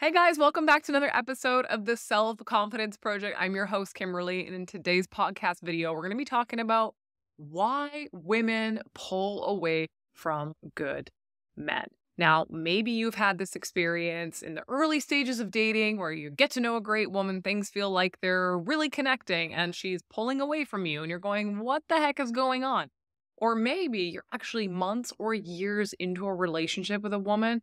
Hey guys, welcome back to another episode of the Self-Confidence Project. I'm your host, Kimberly, and in today's podcast video, we're going to be talking about why women pull away from good men. Now, maybe you've had this experience in the early stages of dating where you get to know a great woman, things feel like they're really connecting, and she's pulling away from you, and you're going, what the heck is going on? Or maybe you're actually months or years into a relationship with a woman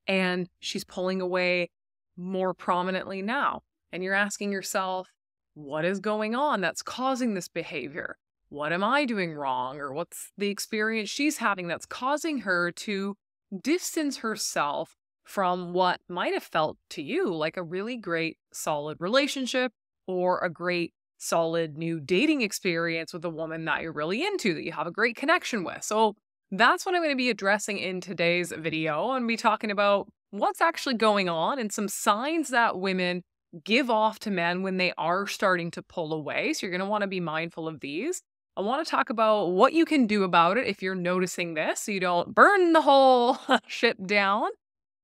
and she's pulling away more prominently now. And you're asking yourself, what is going on that's causing this behavior? What am I doing wrong? Or what's the experience she's having that's causing her to distance herself from what might have felt to you like a really great, solid relationship or a great, solid new dating experience with a woman that you're really into, that you have a great connection with. So that's what I'm going to be addressing in today's video and be talking about what's actually going on and some signs that women give off to men when they are starting to pull away. So you're going to want to be mindful of these. I want to talk about what you can do about it if you're noticing this so you don't burn the whole ship down.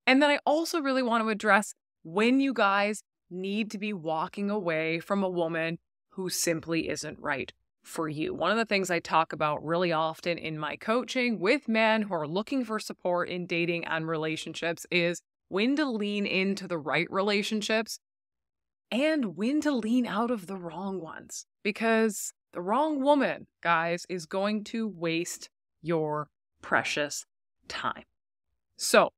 And then I also really want to address when you guys need to be walking away from a woman who simply isn't right for you. One of the things I talk about really often in my coaching with men who are looking for support in dating and relationships is when to lean into the right relationships and when to lean out of the wrong ones. Because the wrong woman, guys, is going to waste your precious time. So,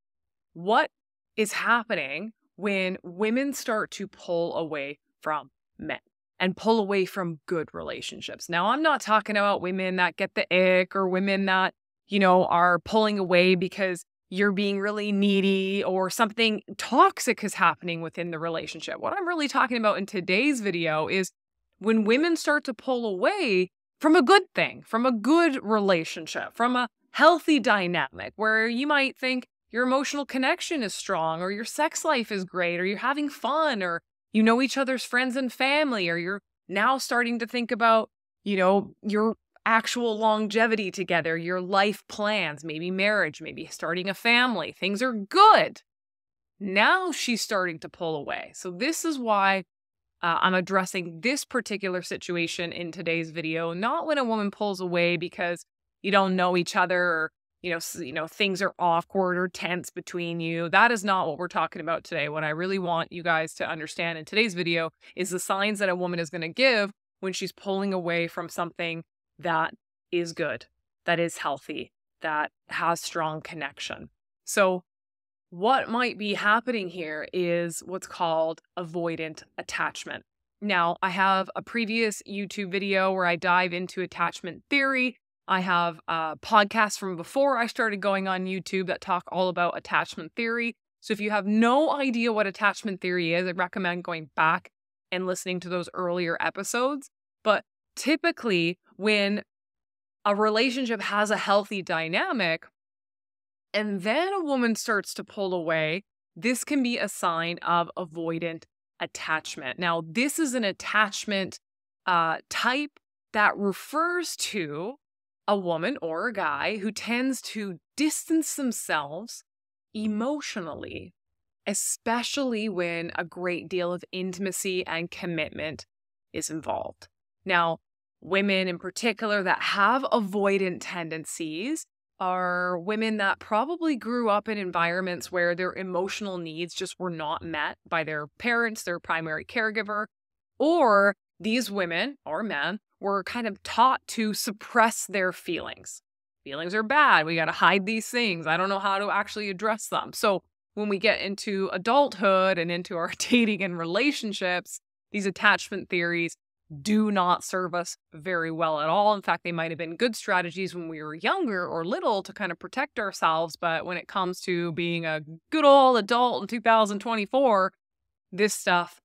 what is happening when women start to pull away from men and pull away from good relationships? Now, I'm not talking about women that get the ick or women that, are pulling away because you're being really needy or something toxic is happening within the relationship. What I'm really talking about in today's video is when women start to pull away from a good thing, from a good relationship, from a healthy dynamic where you might think your emotional connection is strong or your sex life is great or you're having fun or you know each other's friends and family or you're now starting to think about, your actual longevity together, your life plans, maybe marriage, maybe starting a family. Things are good. Now she's starting to pull away. So this is why I'm addressing this particular situation in today's video, not when a woman pulls away because you don't know each other or things are awkward or tense between you. That is not what we're talking about today. What I really want you guys to understand in today's video is the signs that a woman is going to give when she's pulling away from something that is good, that is healthy, that has strong connection. So what might be happening here is what's called avoidant attachment. Now, I have a previous YouTube video where I dive into attachment theory. I have podcasts from before I started going on YouTube that talk all about attachment theory. So if you have no idea what attachment theory is, I recommend going back and listening to those earlier episodes. But typically, when a relationship has a healthy dynamic, and then a woman starts to pull away, this can be a sign of avoidant attachment. Now, this is an attachment type that refers to a woman or a guy who tends to distance themselves emotionally, especially when a great deal of intimacy and commitment is involved. Now, women in particular that have avoidant tendencies are women that probably grew up in environments where their emotional needs just were not met by their parents, their primary caregiver, or these women or men were kind of taught to suppress their feelings. Feelings are bad. We got to hide these things. I don't know how to actually address them. So when we get into adulthood and into our dating and relationships, these attachment theories do not serve us very well at all. In fact, they might have been good strategies when we were younger or little to kind of protect ourselves. But when it comes to being a good old adult in 2024, this stuff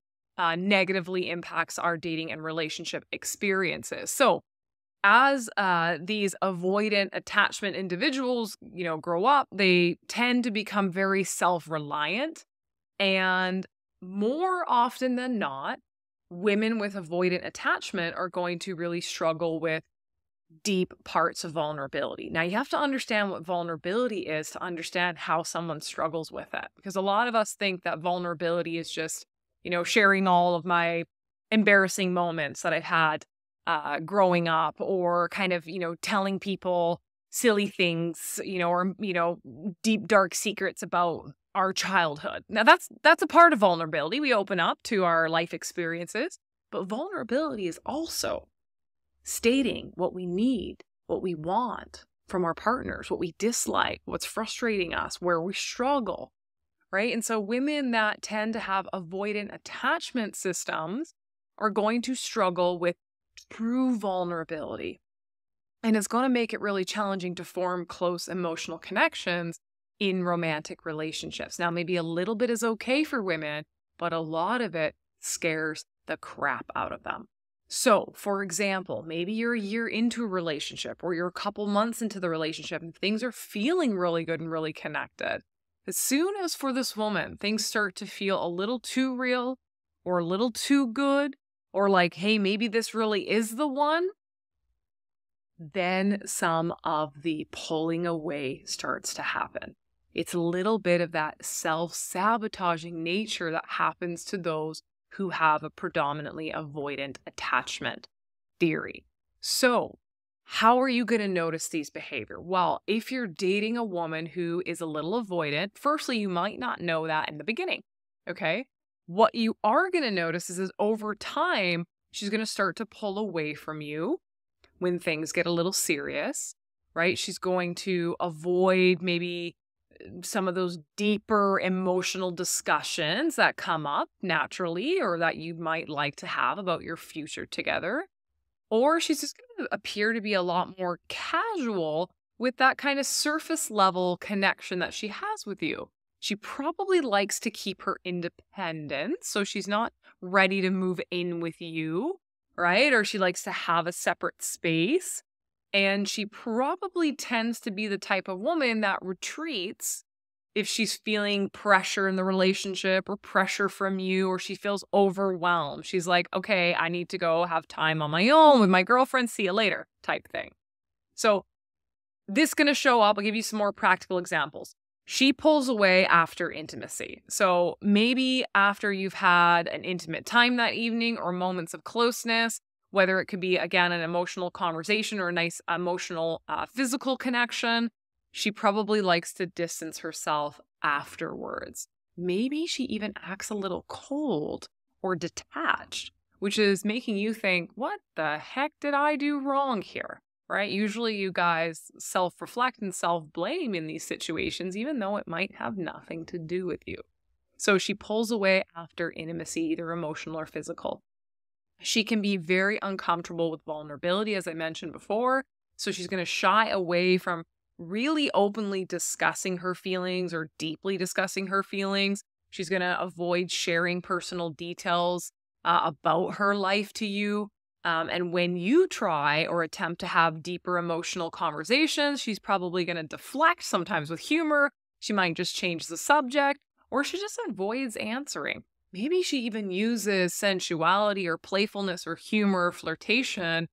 negatively impacts our dating and relationship experiences. So as these avoidant attachment individuals, grow up, they tend to become very self-reliant. And more often than not, women with avoidant attachment are going to really struggle with deep parts of vulnerability. Now, you have to understand what vulnerability is to understand how someone struggles with it. Because a lot of us think that vulnerability is just, sharing all of my embarrassing moments that I've had growing up, or kind of, telling people silly things, or, deep, dark secrets about our childhood. Now, that's a part of vulnerability. We open up to our life experiences, but vulnerability is also stating what we need, what we want from our partners, what we dislike, what's frustrating us, where we struggle, right? And so women that tend to have avoidant attachment systems are going to struggle with true vulnerability. And it's going to make it really challenging to form close emotional connections in romantic relationships. Now, maybe a little bit is okay for women, but a lot of it scares the crap out of them. So, for example, maybe you're a year into a relationship, or you're a couple months into the relationship and things are feeling really good and really connected. As soon as for this woman, things start to feel a little too real or a little too good, or like, hey, maybe this really is the one, then some of the pulling away starts to happen. It's a little bit of that self-sabotaging nature that happens to those who have a predominantly avoidant attachment theory. So, how are you going to notice these behavior? Well, if you're dating a woman who is a little avoidant, firstly, you might not know that in the beginning, okay? What you are going to notice is over time, she's going to start to pull away from you when things get a little serious, right? She's going to avoid maybe some of those deeper emotional discussions that come up naturally, or that you might like to have about your future together. Or she's just going to appear to be a lot more casual with that kind of surface level connection that she has with you. She probably likes to keep her independence, so she's not ready to move in with you, right? Or she likes to have a separate space. And she probably tends to be the type of woman that retreats if she's feeling pressure in the relationship, or pressure from you, or she feels overwhelmed. She's like, okay, I need to go have time on my own with my girlfriend. See you later type thing. So this is going to show up. I'll give you some more practical examples. She pulls away after intimacy. So maybe after you've had an intimate time that evening, or moments of closeness, whether it could be, again, an emotional conversation or a nice emotional physical connection, she probably likes to distance herself afterwards. Maybe she even acts a little cold or detached, which is making you think, what the heck did I do wrong here? Right? Usually you guys self-reflect and self-blame in these situations, even though it might have nothing to do with you. So she pulls away after intimacy, either emotional or physical. She can be very uncomfortable with vulnerability, as I mentioned before. So she's going to shy away from really openly discussing her feelings or deeply discussing her feelings. She's going to avoid sharing personal details about her life to you. And when you try or attempt to have deeper emotional conversations, she's probably going to deflect, sometimes with humor. She might just change the subject, or she just avoids answering. Maybe she even uses sensuality or playfulness or humor or flirtation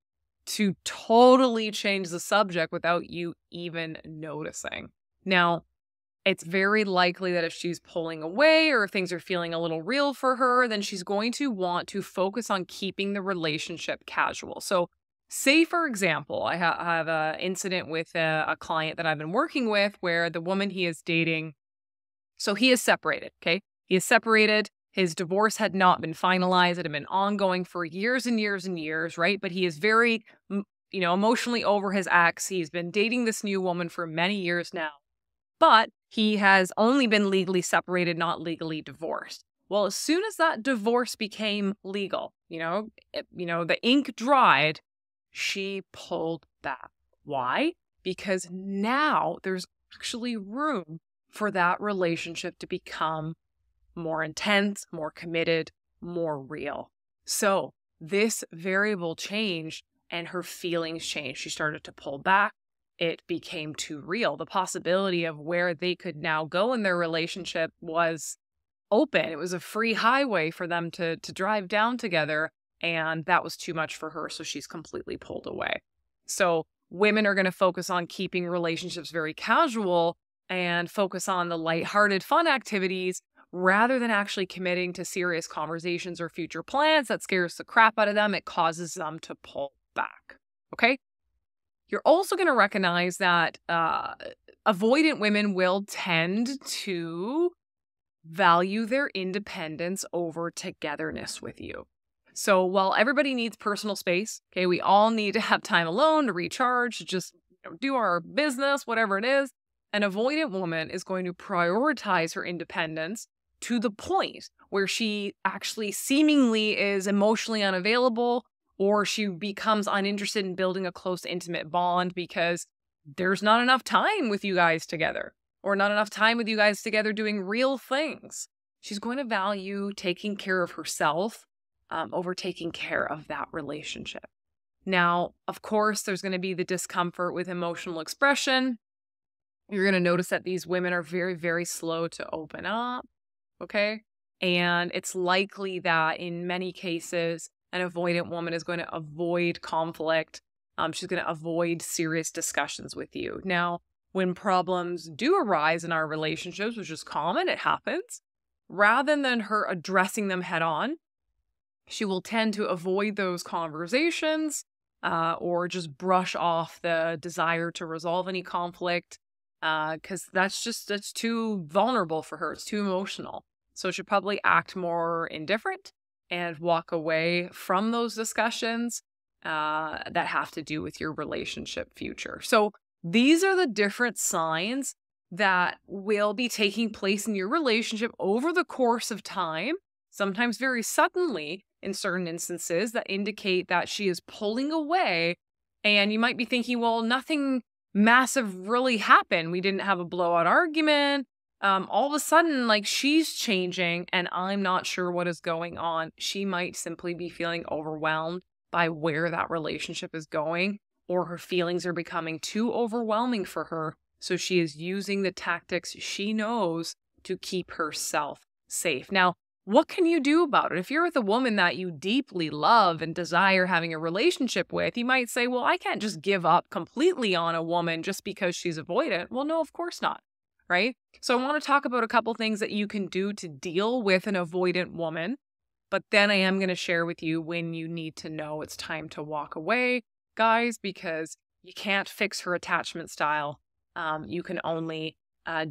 to totally change the subject without you even noticing. Now, it's very likely that if she's pulling away, or if things are feeling a little real for her, then she's going to want to focus on keeping the relationship casual. So say, for example, I have an incident with a client that I've been working with where the woman he is dating, so he is separated, okay? He is separated. His divorce had not been finalized. It had been ongoing for years and years and years, right? But he is very, emotionally over his ex. He's been dating this new woman for many years now. But he has only been legally separated, not legally divorced. Well, as soon as that divorce became legal, the ink dried, she pulled back. Why? Because now there's actually room for that relationship to become more intense, more committed, more real. So this variable changed and her feelings changed. She started to pull back. It became too real. The possibility of where they could now go in their relationship was open. It was a free highway for them to drive down together. And that was too much for her. So she's completely pulled away. So women are going to focus on keeping relationships very casual and focus on the lighthearted fun activities rather than actually committing to serious conversations or future plans. That scares the crap out of them. It causes them to pull back. Okay. You're also going to recognize that avoidant women will tend to value their independence over togetherness with you. So while everybody needs personal space, okay, we all need to have time alone to recharge, to just do our business, whatever it is. An avoidant woman is going to prioritize her independence to the point where she actually seemingly is emotionally unavailable, or she becomes uninterested in building a close, intimate bond because there's not enough time with you guys together, or not enough time with you guys together doing real things. She's going to value taking care of herself over taking care of that relationship. Now, of course, there's going to be the discomfort with emotional expression. You're going to notice that these women are very, very slow to open up, okay? And it's likely that in many cases, an avoidant woman is going to avoid conflict. She's going to avoid serious discussions with you. Now, when problems do arise in our relationships, which is common, it happens, rather than her addressing them head on, she will tend to avoid those conversations or just brush off the desire to resolve any conflict because that's too vulnerable for her. It's too emotional. So she'll probably act more indifferent and walk away from those discussions that have to do with your relationship future. So these are the different signs that will be taking place in your relationship over the course of time, sometimes very suddenly in certain instances, that indicate that she is pulling away. And you might be thinking, well, nothing massive really happened. We didn't have a blowout argument. All of a sudden, like, she's changing and I'm not sure what is going on. She might simply be feeling overwhelmed by where that relationship is going, or her feelings are becoming too overwhelming for her. So she is using the tactics she knows to keep herself safe. Now, what can you do about it? If you're with a woman that you deeply love and desire having a relationship with, you might say, well, I can't just give up completely on a woman just because she's avoidant. Well, no, of course not, right? So I want to talk about a couple things that you can do to deal with an avoidant woman, but then I am going to share with you when you need to know it's time to walk away, guys, because you can't fix her attachment style. You can only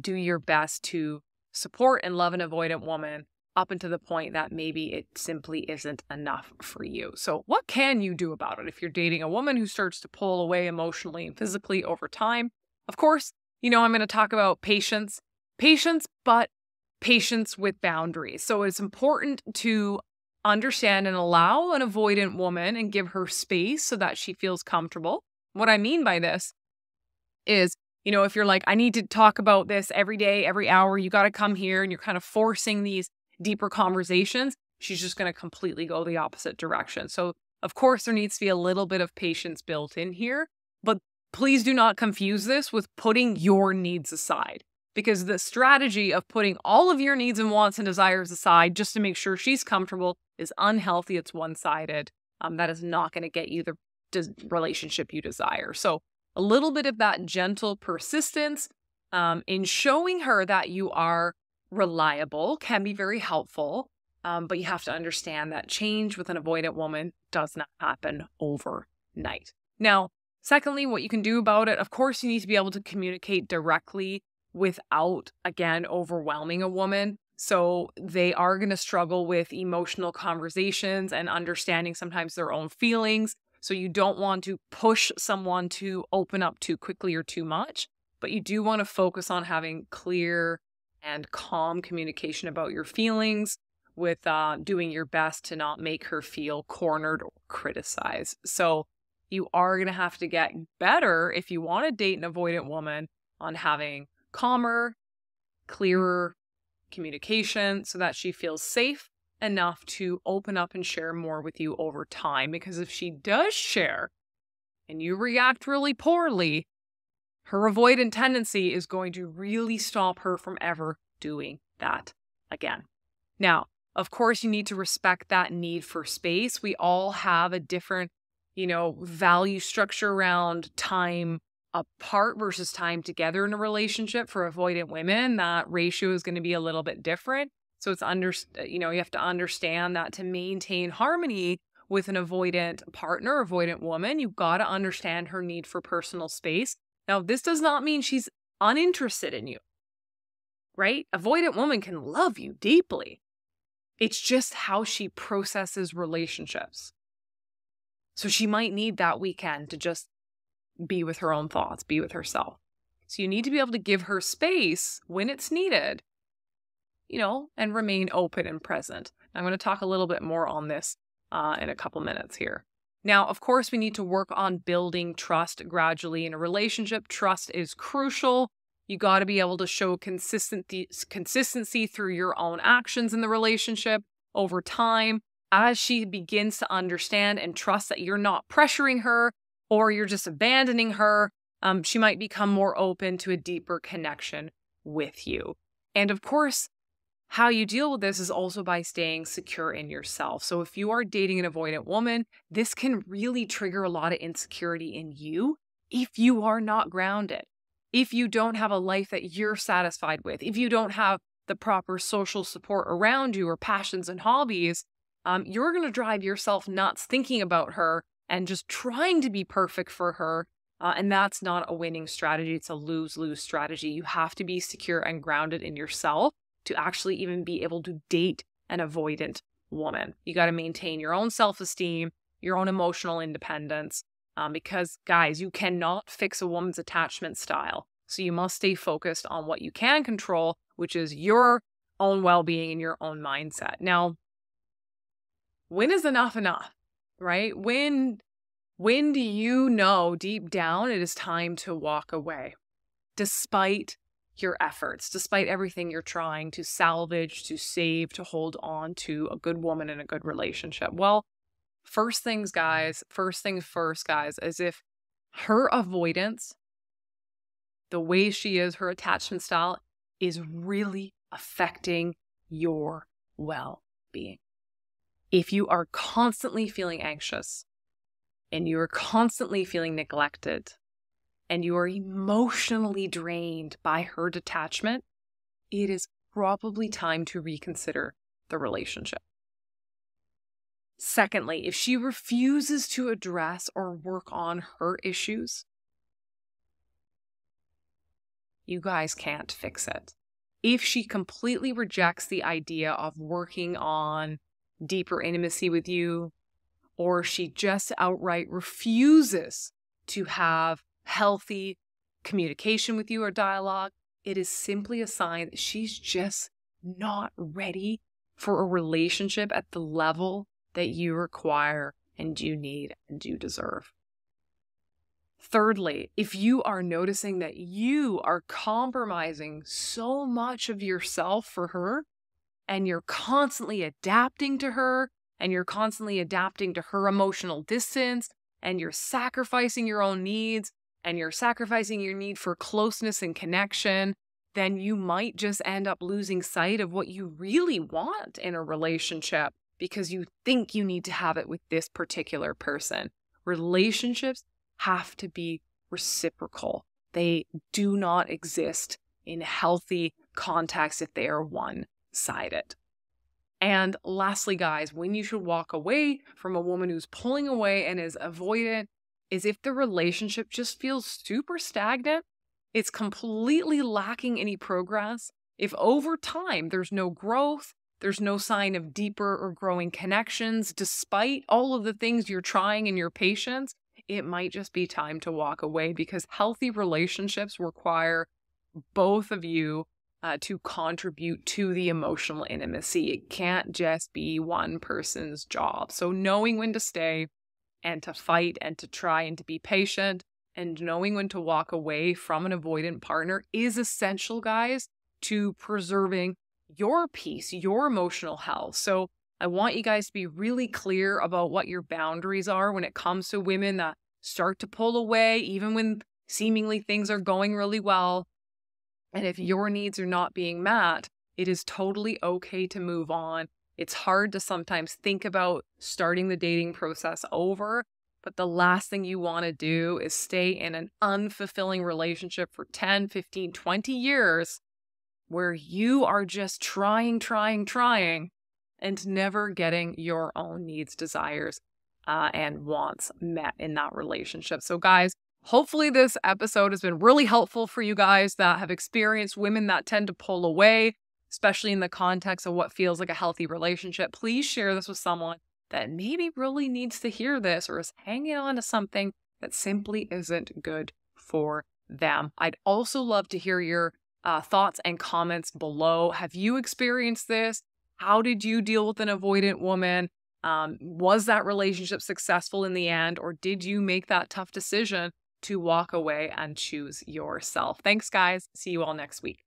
do your best to support and love an avoidant woman up until the point that maybe it simply isn't enough for you. So what can you do about it if you're dating a woman who starts to pull away emotionally and physically over time? Of course, I'm going to talk about patience, but patience with boundaries. So it's important to understand and allow an avoidant woman and give her space so that she feels comfortable. What I mean by this is, if you're like, I need to talk about this every day, every hour, you got to come here, and you're kind of forcing these deeper conversations, she's just going to completely go the opposite direction. So, of course, there needs to be a little bit of patience built in here, but please do not confuse this with putting your needs aside, because the strategy of putting all of your needs and wants and desires aside just to make sure she's comfortable is unhealthy. It's one-sided. That is not going to get you the relationship you desire. So a little bit of that gentle persistence in showing her that you are reliable can be very helpful, but you have to understand that change with an avoidant woman does not happen overnight. Now, secondly, what you can do about it, of course, you need to be able to communicate directly without, again, overwhelming a woman. So they are going to struggle with emotional conversations and understanding sometimes their own feelings. So you don't want to push someone to open up too quickly or too much, but you do want to focus on having clear and calm communication about your feelings, with doing your best to not make her feel cornered or criticized. So you are going to have to get better if you want to date an avoidant woman on having calmer, clearer communication so that she feels safe enough to open up and share more with you over time. Because if she does share and you react really poorly, her avoidant tendency is going to really stop her from ever doing that again. Now, of course, you need to respect that need for space. We all have a different value structure around time apart versus time together in a relationship. For avoidant women, that ratio is going to be a little bit different. So it's you have to understand that to maintain harmony with an avoidant partner, avoidant woman, you've got to understand her need for personal space. Now, this does not mean she's uninterested in you, right? Avoidant woman can love you deeply. It's just how she processes relationships. So she might need that weekend to just be with her own thoughts, be with herself. So you need to be able to give her space when it's needed, and remain open and present. I'm going to talk a little bit more on this in a couple minutes here. Now, of course, we need to work on building trust gradually in a relationship. Trust is crucial. You got to be able to show consistency through your own actions in the relationship over time. As she begins to understand and trust that you're not pressuring her or you're just abandoning her, she might become more open to a deeper connection with you. And of course, how you deal with this is also by staying secure in yourself. So if you are dating an avoidant woman, this can really trigger a lot of insecurity in you if you are not grounded, if you don't have a life that you're satisfied with, if you don't have the proper social support around you or passions and hobbies, you're going to drive yourself nuts thinking about her and just trying to be perfect for her. And that's not a winning strategy. It's a lose-lose strategy. You have to be secure and grounded in yourself to actually even be able to date an avoidant woman. You got to maintain your own self-esteem, your own emotional independence, because guys, you cannot fix a woman's attachment style. So you must stay focused on what you can control, which is your own well-being and your own mindset. Now, when is enough, right? When do you know deep down it is time to walk away, despite your efforts, despite everything you're trying to salvage, to save, to hold on to a good woman in a good relationship? Well, first things first, guys, is if her avoidance, the way she is, her attachment style is really affecting your well-being. If you are constantly feeling anxious and you are constantly feeling neglected and you are emotionally drained by her detachment, it is probably time to reconsider the relationship. Secondly, if she refuses to address or work on her issues, you guys can't fix it. If she completely rejects the idea of working on deeper intimacy with you, or she just outright refuses to have healthy communication with you or dialogue, it is simply a sign that she's just not ready for a relationship at the level that you require and you need and you deserve. Thirdly, if you are noticing that you are compromising so much of yourself for her, and you're constantly adapting to her, and you're constantly adapting to her emotional distance, and you're sacrificing your own needs, and you're sacrificing your need for closeness and connection, then you might just end up losing sight of what you really want in a relationship because you think you need to have it with this particular person. Relationships have to be reciprocal. They do not exist in healthy context if they are one-sided. And lastly, guys, when you should walk away from a woman who's pulling away and is avoidant is if the relationship just feels super stagnant, it's completely lacking any progress. If over time there's no growth, there's no sign of deeper or growing connections, despite all of the things you're trying and your patience, it might just be time to walk away, because healthy relationships require both of you to contribute to the emotional intimacy. It can't just be one person's job. So knowing when to stay and to fight and to try and to be patient and knowing when to walk away from an avoidant partner is essential, guys, to preserving your peace, your emotional health. So I want you guys to be really clear about what your boundaries are when it comes to women that start to pull away, even when seemingly things are going really well. And if your needs are not being met, it is totally okay to move on. It's hard to sometimes think about starting the dating process over, But the last thing you want to do is stay in an unfulfilling relationship for 10, 15, 20 years where you are just trying, and never getting your own needs, desires, and wants met in that relationship. So guys, hopefully this episode has been really helpful for you guys that have experienced women that tend to pull away, especially in the context of what feels like a healthy relationship. Please share this with someone that maybe really needs to hear this or is hanging on to something that simply isn't good for them. I'd also love to hear your thoughts and comments below. Have you experienced this? How did you deal with an avoidant woman? Was that relationship successful in the end, or did you make that tough decision to walk away and choose yourself? Thanks, guys. See you all next week.